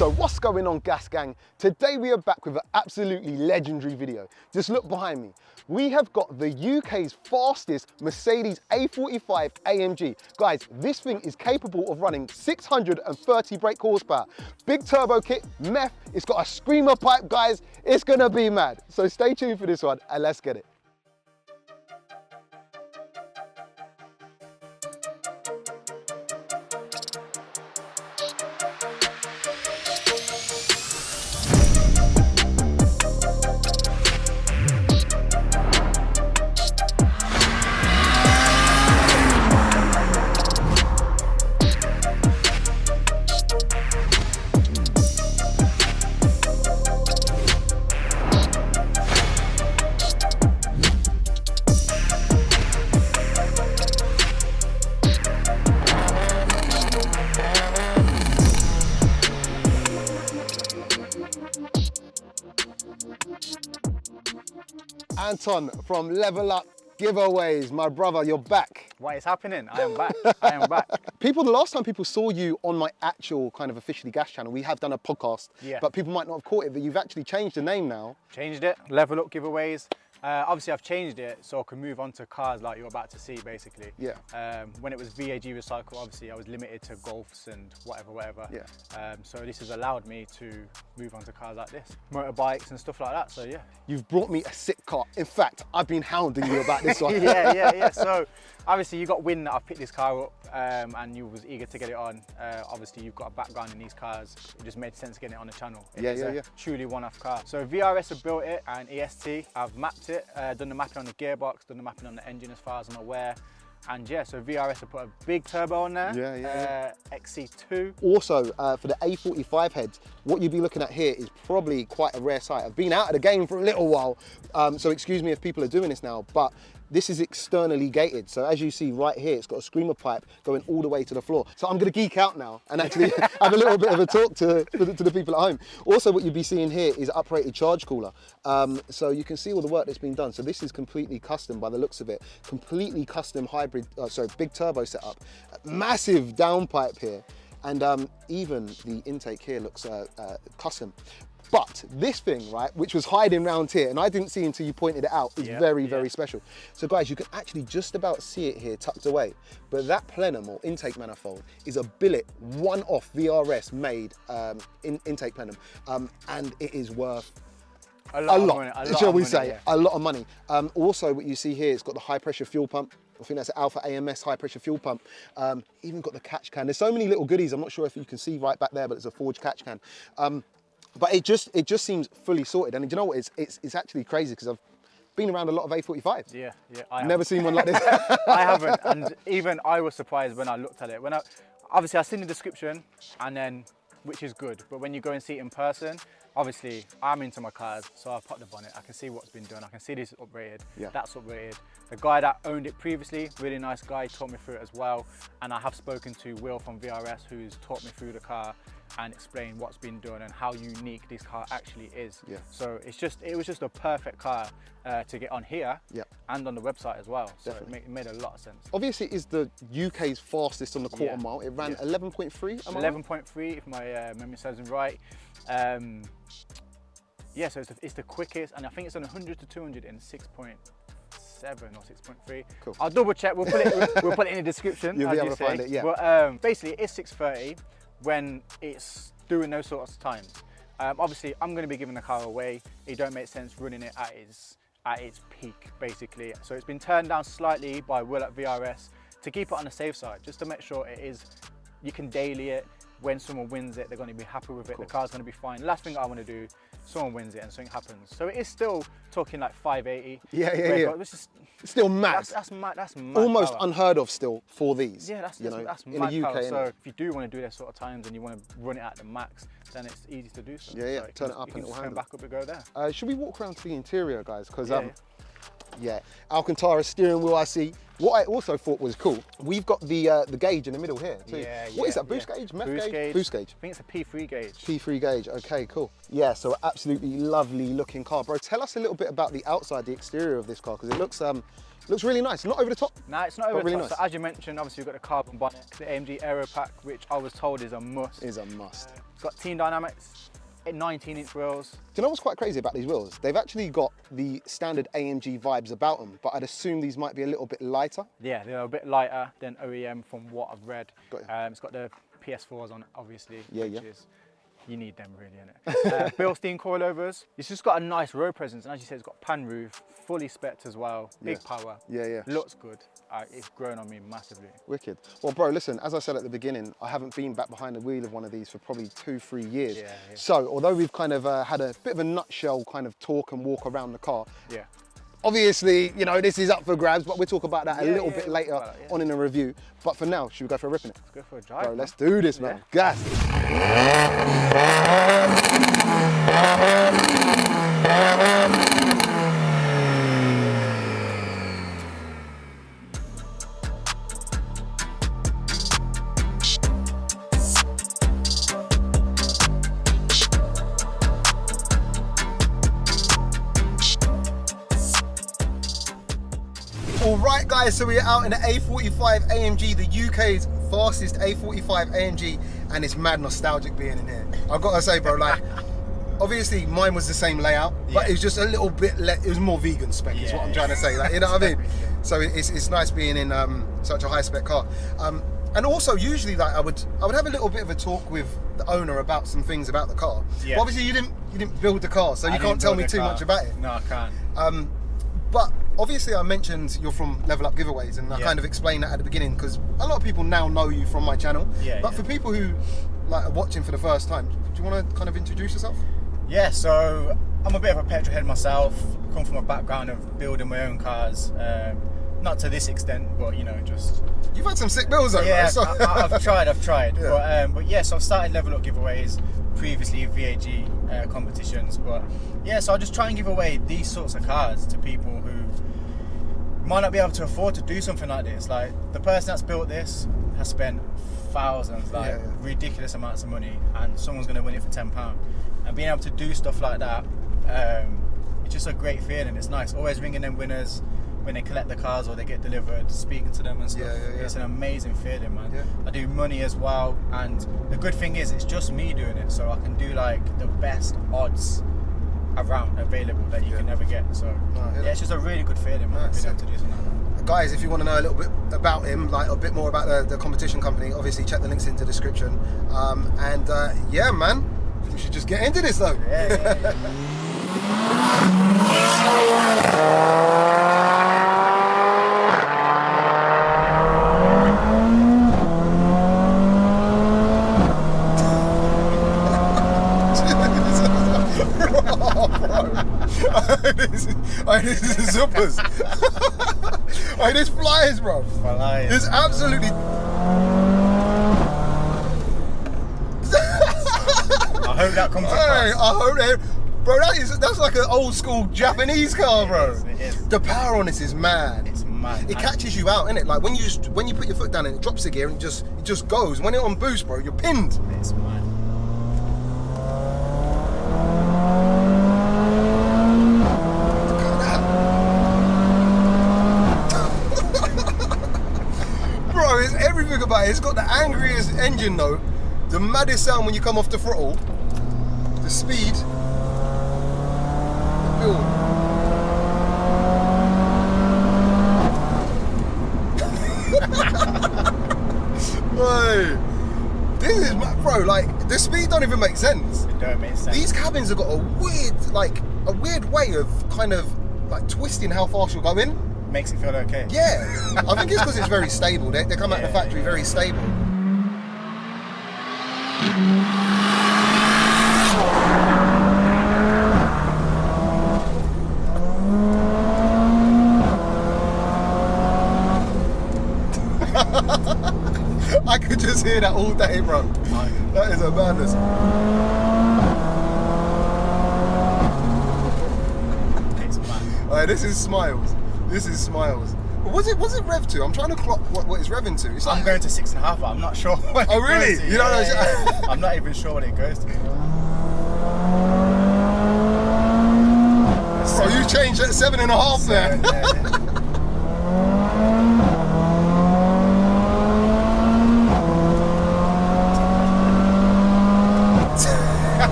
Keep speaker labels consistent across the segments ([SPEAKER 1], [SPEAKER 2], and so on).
[SPEAKER 1] So what's going on, Gas Gang? Today we are back with an absolutely legendary video. Just look behind me. We have got the UK's fastest Mercedes A45 AMG. Guys, this thing is capable of running 630 brake horsepower. Big turbo kit, MEF, it's got a screamer pipe, guys. It's gonna be mad. So stay tuned for this one and let's get it. Anton from Level Up Giveaways, my brother, you're back.
[SPEAKER 2] What is happening? I am back. I am back.
[SPEAKER 1] The last time people saw you on my actual kind of officially gas channel, we have done a podcast, but people might not have caught it, but you've actually changed the name now.
[SPEAKER 2] Changed it, Level Up Giveaways. Obviously I've changed it so I can move on to cars like you're about to see, basically.
[SPEAKER 1] Yeah.
[SPEAKER 2] When it was VAG Recycle, obviously I was limited to Golfs and whatever.
[SPEAKER 1] Yeah.
[SPEAKER 2] So this has allowed me to move on to cars like this, motorbikes and stuff like that, so yeah.
[SPEAKER 1] You've brought me a sick car. In fact, I've been hounding you about this one.
[SPEAKER 2] yeah. So obviously you got wind that I've picked this car up and you was eager to get it on. Obviously you've got a background in these cars. It just made sense getting it on the channel. It's a truly one-off car. So VRS have built it and EST, I've mapped it, done the mapping on the gearbox, done the mapping on the engine as far as I'm aware. And yeah, so VRS have put a big turbo on there, XC2. Also, for the A45 heads, what you'd be looking at here is probably quite a rare sight. I've been out of the game for a little while, so excuse me if people are doing this now, but this is externally gated. So as you see right here, it's got a screamer pipe going all the way to the floor. So I'm gonna geek out now and actually have a little bit of a talk to the people at home. Also, what you'll be seeing here is uprated charge cooler. So you can see all the work that's been done. So this is completely custom by the looks of it. Completely custom hybrid, big turbo setup. Massive downpipe here. And even the intake here looks custom. But this thing, right, which was hiding around here, and I didn't see until you pointed it out, is very special. So guys, you can actually just about see it here tucked away. But that plenum or intake manifold is a billet, one-off VRS made intake plenum. And it is worth a lot, shall we say, a lot of money. Also, what you see here, it's got the high pressure fuel pump. I think that's an Alpha AMS high pressure fuel pump. Even got the catch can. There's so many little goodies. I'm not sure if you can see right back there, but it's a forged catch can. But it just seems fully sorted. And you know what? It's actually crazy because I've been around a lot of A45s. Yeah.
[SPEAKER 1] I've never seen one like this.
[SPEAKER 2] I haven't, and even I was surprised when I looked at it. Obviously I seen the description, and then, which is good, but when you go and see it in person, obviously I'm into my cars, so I've popped the bonnet. I can see what's been done. I can see this is uprated, that's uprated. The guy that owned it previously, really nice guy, taught me through it as well. And I have spoken to Will from VRS, who's taught me through the car and explained what's been done and how unique this car actually is. So it was just a perfect car to get on here and on the website as well. So it made a lot of sense.
[SPEAKER 1] Obviously it is the UK's fastest on the quarter mile. It ran 11.3,
[SPEAKER 2] 11.3 if my memory serves me right. Yeah, so it's the quickest, and I think it's on 100 to 200 in 6.7 or 6.3. Cool. I'll double check. We'll put it in the description.
[SPEAKER 1] You'll be able to find it.
[SPEAKER 2] But basically, it is 6:30 when it's doing those sorts of times. Obviously, I'm going to be giving the car away. It don't make sense running it at its peak, basically. So it's been turned down slightly by Will at VRS to keep it on the safe side, just to make sure you can daily it. When someone wins it, they're going to be happy with it. The car's going to be fine. Last thing I want to do, someone wins it and something happens. So it is still talking like 580. Which is
[SPEAKER 1] still mad.
[SPEAKER 2] That's mad. That's mad.
[SPEAKER 1] Almost unheard of still for these.
[SPEAKER 2] Yeah, that's
[SPEAKER 1] in
[SPEAKER 2] mad
[SPEAKER 1] the UK.
[SPEAKER 2] Power. So if you do want to do this sort of times and you want to run it at the max, then it's easy to do so.
[SPEAKER 1] So turn it up and it'll handle.
[SPEAKER 2] Turn back up and go there.
[SPEAKER 1] Should we walk around to the interior, guys? Because Alcantara steering wheel I see. What I also thought was cool, we've got the gauge in the middle here too. What is that, boost gauge, MEF gauge? Boost gauge.
[SPEAKER 2] I think it's a P3 gauge.
[SPEAKER 1] P3 gauge, okay, cool. Yeah, so absolutely lovely looking car. Bro, tell us a little bit about the outside, the exterior of this car, because it looks Looks really nice. Not over the top.
[SPEAKER 2] No, it's not over the
[SPEAKER 1] really
[SPEAKER 2] top.
[SPEAKER 1] nice.
[SPEAKER 2] So as you mentioned, obviously we've got the carbon bonnet, the AMG Aero Pack, which I was told is a must.
[SPEAKER 1] Is a must.
[SPEAKER 2] It's got Team Dynamics, 19-inch wheels.
[SPEAKER 1] Do you know what's quite crazy about these wheels? They've actually got the standard AMG vibes about them, but I'd assume these might be a little bit lighter.
[SPEAKER 2] Yeah, they're a bit lighter than OEM from what I've read.
[SPEAKER 1] Got
[SPEAKER 2] It's got the PS4s on it, obviously, which is, you need them really, innit? Bilstein coilovers. It's just got a nice road presence, and as you said, it's got pan roof, fully spec'd as well, big power.
[SPEAKER 1] Yeah.
[SPEAKER 2] Looks good. It's grown on me massively.
[SPEAKER 1] Wicked. Well, bro, listen, as I said at the beginning, I haven't been back behind the wheel of one of these for probably 2-3 years.
[SPEAKER 2] Yeah.
[SPEAKER 1] So, although we've kind of had a bit of a nutshell kind of talk and walk around the car,
[SPEAKER 2] Yeah.
[SPEAKER 1] obviously, you know, this is up for grabs, but we'll talk about that a little bit later on in the review. But for now, should we go for a rip in it?
[SPEAKER 2] Let's go for a drive.
[SPEAKER 1] Bro, let's do this, man. Gas. All right, guys, so we're out in the A45 AMG, the UK's fastest A45 AMG, and it's mad nostalgic being in here. I've got to say, bro, like, obviously mine was the same layout, but it was just a little bit, it was more vegan spec is what I'm trying to say, like, you know what I mean? So it's nice being in such a high spec car. And also, usually, like, I would have a little bit of a talk with the owner about some things about the car. Yeah. But obviously, you didn't build the car, so you can't tell me too much about it.
[SPEAKER 2] No, I can't.
[SPEAKER 1] But obviously I mentioned you're from Level Up Giveaways, and I kind of explained that at the beginning because a lot of people now know you from my channel. But for people who like are watching for the first time, do you want to kind of introduce yourself?
[SPEAKER 2] Yeah, so I'm a bit of a petrol head myself. Come from a background of building my own cars. Not to this extent, but you know, just...
[SPEAKER 1] You've had some sick builds though,
[SPEAKER 2] yeah,
[SPEAKER 1] so.
[SPEAKER 2] I've tried. But yes, so I've started Level Up Giveaways, previously VAG competitions, but yeah, so I just try and give away these sorts of cars to people who might not be able to afford to do something like this. Like, the person that's built this has spent thousands, like ridiculous amounts of money, and someone's going to win it for £10. And being able to do stuff like that, it's just a great feeling. It's nice. Always ringing them winners when they collect the cars or they get delivered, speaking to them and stuff. It's an amazing feeling, man. I do money as well, and the good thing is it's just me doing it, so I can do like the best odds around available that you can never get. So it's just a really good feeling, man, being able to do something like that.
[SPEAKER 1] Guys, if you want to know a little bit about him, like a bit more about the competition company, obviously check the links in the description. Yeah, man, we should just get into this though. This is zippers. This flies, bro. It's absolutely.
[SPEAKER 2] I hope that comes across.
[SPEAKER 1] I hope that, bro. That's like an old school Japanese car, bro.
[SPEAKER 2] It is.
[SPEAKER 1] The power on this is mad.
[SPEAKER 2] It's mad.
[SPEAKER 1] It catches you out, innit? Like when you put your foot down and it drops the gear and it just goes. When it's on boost, bro, you're pinned.
[SPEAKER 2] It's mad.
[SPEAKER 1] Everything about it. It's got the angriest engine though, the maddest sound when you come off the throttle, the speed, the build. Hey, this is, bro, like the speed don't even make sense.
[SPEAKER 2] It don't make sense.
[SPEAKER 1] These cabins have got a weird way of kind of like twisting how fast you're going.
[SPEAKER 2] Makes it feel okay.
[SPEAKER 1] Yeah, I think it's because it's very stable. They come out of the factory very stable. I could just hear that all day, bro. That is a madness.
[SPEAKER 2] It's mad.
[SPEAKER 1] Alright, this is smiles. This is smiles. What's it rev to? I'm trying to clock what it's revving to. It's like,
[SPEAKER 2] I'm going to 6.5, but I'm not sure what
[SPEAKER 1] oh really?
[SPEAKER 2] To.
[SPEAKER 1] You don't know?
[SPEAKER 2] I'm not even sure what it goes to.
[SPEAKER 1] Oh, you changed at 7.5 there.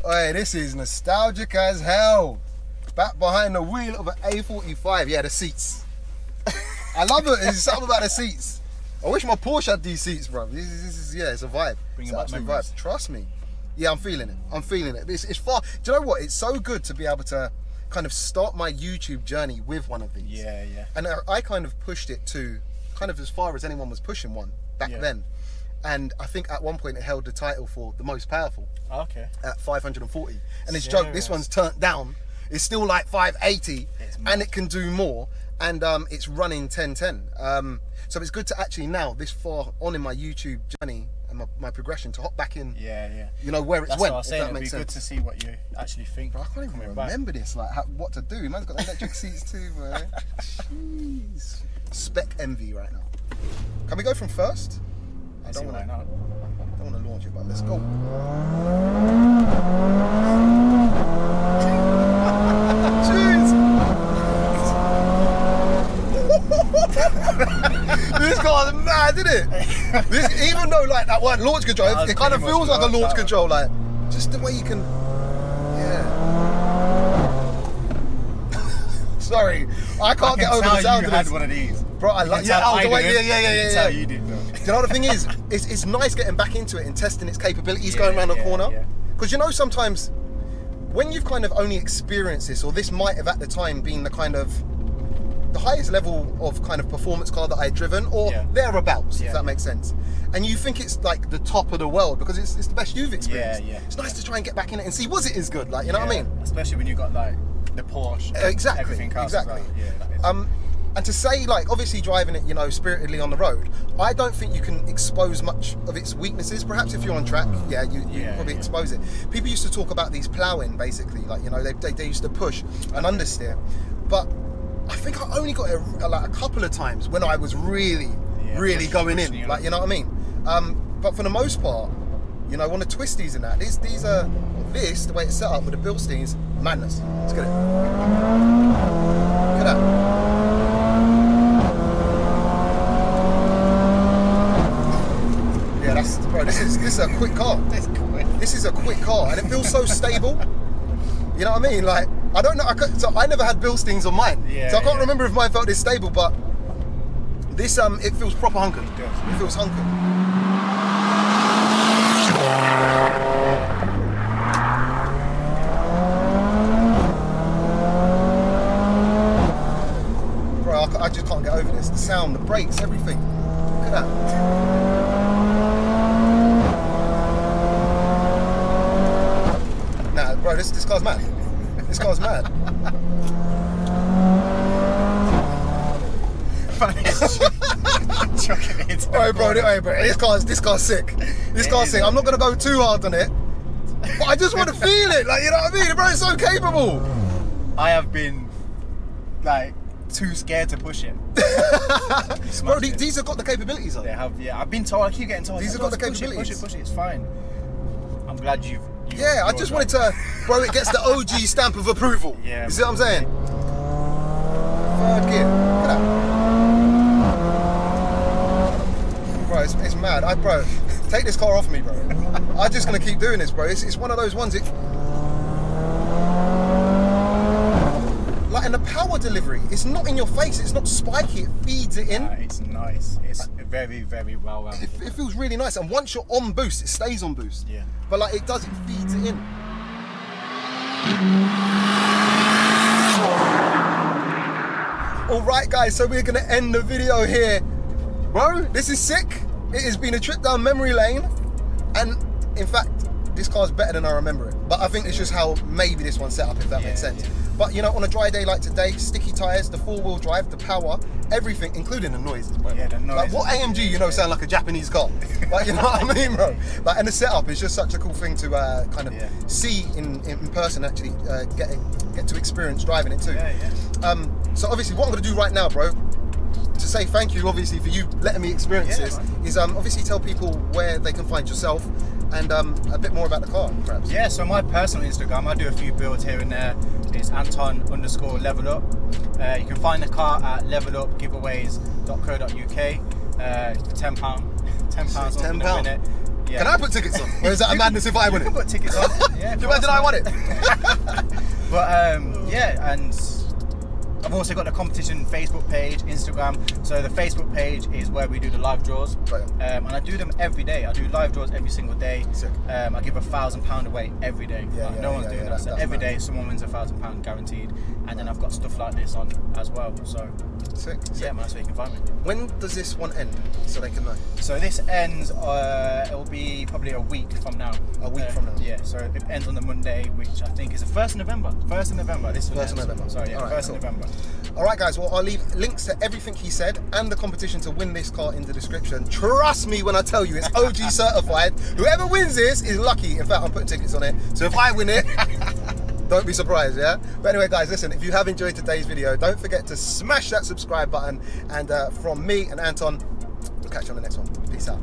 [SPEAKER 1] Hey, this is nostalgic as hell. Back behind the wheel of an A45. Yeah, the seats. I love it. There's something about the seats. I wish my Porsche had these seats, bro. This is yeah, it's a vibe.
[SPEAKER 2] Bring
[SPEAKER 1] It's
[SPEAKER 2] back
[SPEAKER 1] an absolute
[SPEAKER 2] memories.
[SPEAKER 1] vibe. Trust me. Yeah, I'm feeling it. I'm feeling it. It's far. Do you know what? It's so good to be able to kind of start my YouTube journey with one of these.
[SPEAKER 2] Yeah.
[SPEAKER 1] And I kind of pushed it to kind of as far as anyone was pushing one back then. And I think at one point it held the title for the most powerful.
[SPEAKER 2] Okay.
[SPEAKER 1] At 540. And this joke, this one's turned down. It's still like 580 and it can do more. And it's running 1010. So it's good to actually now, this far on in my YouTube journey and my progression, to hop back in.
[SPEAKER 2] Yeah.
[SPEAKER 1] You know where it's
[SPEAKER 2] That's
[SPEAKER 1] went.
[SPEAKER 2] what I was saying. It'd be
[SPEAKER 1] sense.
[SPEAKER 2] good to see what you actually think.
[SPEAKER 1] Bro, I can't even remember this. Like what to do. Man's got electric seats too, bro. Jeez. Spec envy right now. Can we go from first? I don't want to launch it, but let's go. This car's mad, isn't it? This, even though like that one launch control, it kind of feels like a launch control, like just the way you can. Yeah. Sorry, I can't get over the sound of this.
[SPEAKER 2] You had one of these,
[SPEAKER 1] bro. I like. Yeah,
[SPEAKER 2] I
[SPEAKER 1] yeah.
[SPEAKER 2] Tell you did, though.
[SPEAKER 1] Do you know what the thing is? It's nice getting back into it and testing its capabilities going around the corner. Because you know sometimes when you've kind of only experienced this, or this might have at the time been the kind of the highest level of kind of performance car that I had driven, or thereabouts, if that makes sense. And you think it's like the top of the world because it's the best you've experienced. It's nice to try and get back in it and see, was it as good? Like, you know what I mean?
[SPEAKER 2] Especially when you got like the Porsche. Everything else.
[SPEAKER 1] Exactly.
[SPEAKER 2] Well.
[SPEAKER 1] And to say, like, obviously driving it, you know, spiritedly on the road, I don't think you can expose much of its weaknesses. Perhaps if you're on track, you probably expose it. People used to talk about these ploughing, basically, like, you know, they used to push and understeer. But I think I only got it like a couple of times when I was really going in, like, you know what I mean? But for the most part, you know, on the twisties and that, these are, the way it's set up with the Bilsteins, madness. Let's get it. Look at that. Bro, this is a quick car. This is a quick car, and it feels so stable. You know what I mean? Like, I don't know. So I never had Bilsteins on mine, so I can't remember if mine felt this stable. But this, it feels proper hunkered. It feels hunkered. Bro, I just can't get over this. The sound, the brakes, everything. Look at that. Bro, this car's mad. This car's mad. Alright, bro, this car's sick. This car's sick. I'm not gonna go too hard on it, but I just want to feel it. Like, you know what I mean? Bro, it's so capable.
[SPEAKER 2] I have been like too scared to push it.
[SPEAKER 1] Bro, these have got the capabilities.
[SPEAKER 2] They have, I've been told. I keep getting told.
[SPEAKER 1] These have got the capabilities.
[SPEAKER 2] Push it. It's fine. I'm glad you've.
[SPEAKER 1] I just wanted to, bro, it gets the OG stamp of approval. You see what I'm saying? Third gear. Look at that. Bro, it's mad. Bro, take this car off me, bro. I'm just gonna keep doing this, bro. It's one of those ones. Like, and the power delivery, it's not in your face. It's not spiky. It feeds it in.
[SPEAKER 2] It's nice. It's very, very well rounded.
[SPEAKER 1] It feels really nice. And once you're on boost, it stays on boost. But like, it feeds it in. All right, guys, so we're gonna end the video here. Bro, this is sick. It has been a trip down memory lane. And in fact, this car's better than I remember it. But I think it's just how maybe this one's set up, if that makes sense. But you know, on a dry day like today, sticky tyres, the 4-wheel drive, the power, everything, including the noises, bro. The noises. Like, what AMG, you know, sound like a Japanese car? Like, you know what I mean, bro? Like, and the setup is just such a cool thing to kind of see in person, actually get to experience driving it too. So obviously, what I'm gonna do right now, bro, to say thank you, obviously, for you letting me experience this, is obviously tell people where they can find yourself and a bit more about the car, perhaps.
[SPEAKER 2] Yeah, so my personal Instagram, I do a few builds here and there. It's Anton_levelup. You can find the car at levelupgiveaways.co.uk for £10. £10 off in a minute. Yeah.
[SPEAKER 1] Can I put tickets on? Or is that a madness if I win it?
[SPEAKER 2] You can put tickets on. Yeah.
[SPEAKER 1] Do you imagine I won it?
[SPEAKER 2] But yeah, and I've also got the competition Facebook page, Instagram. So the Facebook page is where we do the live draws, and I do them every day. I do live draws every single day.
[SPEAKER 1] Sick.
[SPEAKER 2] I give £1,000 away every day. No one's doing that. So every day someone wins £1,000 guaranteed, and then I've got stuff like this on as well. So
[SPEAKER 1] sick.
[SPEAKER 2] Yeah, man, that's where you can find me.
[SPEAKER 1] When does this one end, so they can know?
[SPEAKER 2] So this ends, it will be probably a week from now.
[SPEAKER 1] A week from now?
[SPEAKER 2] Yeah, so it ends on the Monday, which I think is the 1st of November. 1st of November, this one
[SPEAKER 1] 1st of November.
[SPEAKER 2] Sorry, yeah,
[SPEAKER 1] All right,
[SPEAKER 2] 1st of November.
[SPEAKER 1] All right, guys, well, I'll leave links to everything he said and the competition to win this car in the description. Trust me when I tell you, it's OG certified. Whoever wins this is lucky. In fact, I'm putting tickets on it. So if I win it, don't be surprised, yeah? But anyway, guys, listen, if you have enjoyed today's video, don't forget to smash that subscribe button. And from me and Anton, we'll catch you on the next one. Peace out.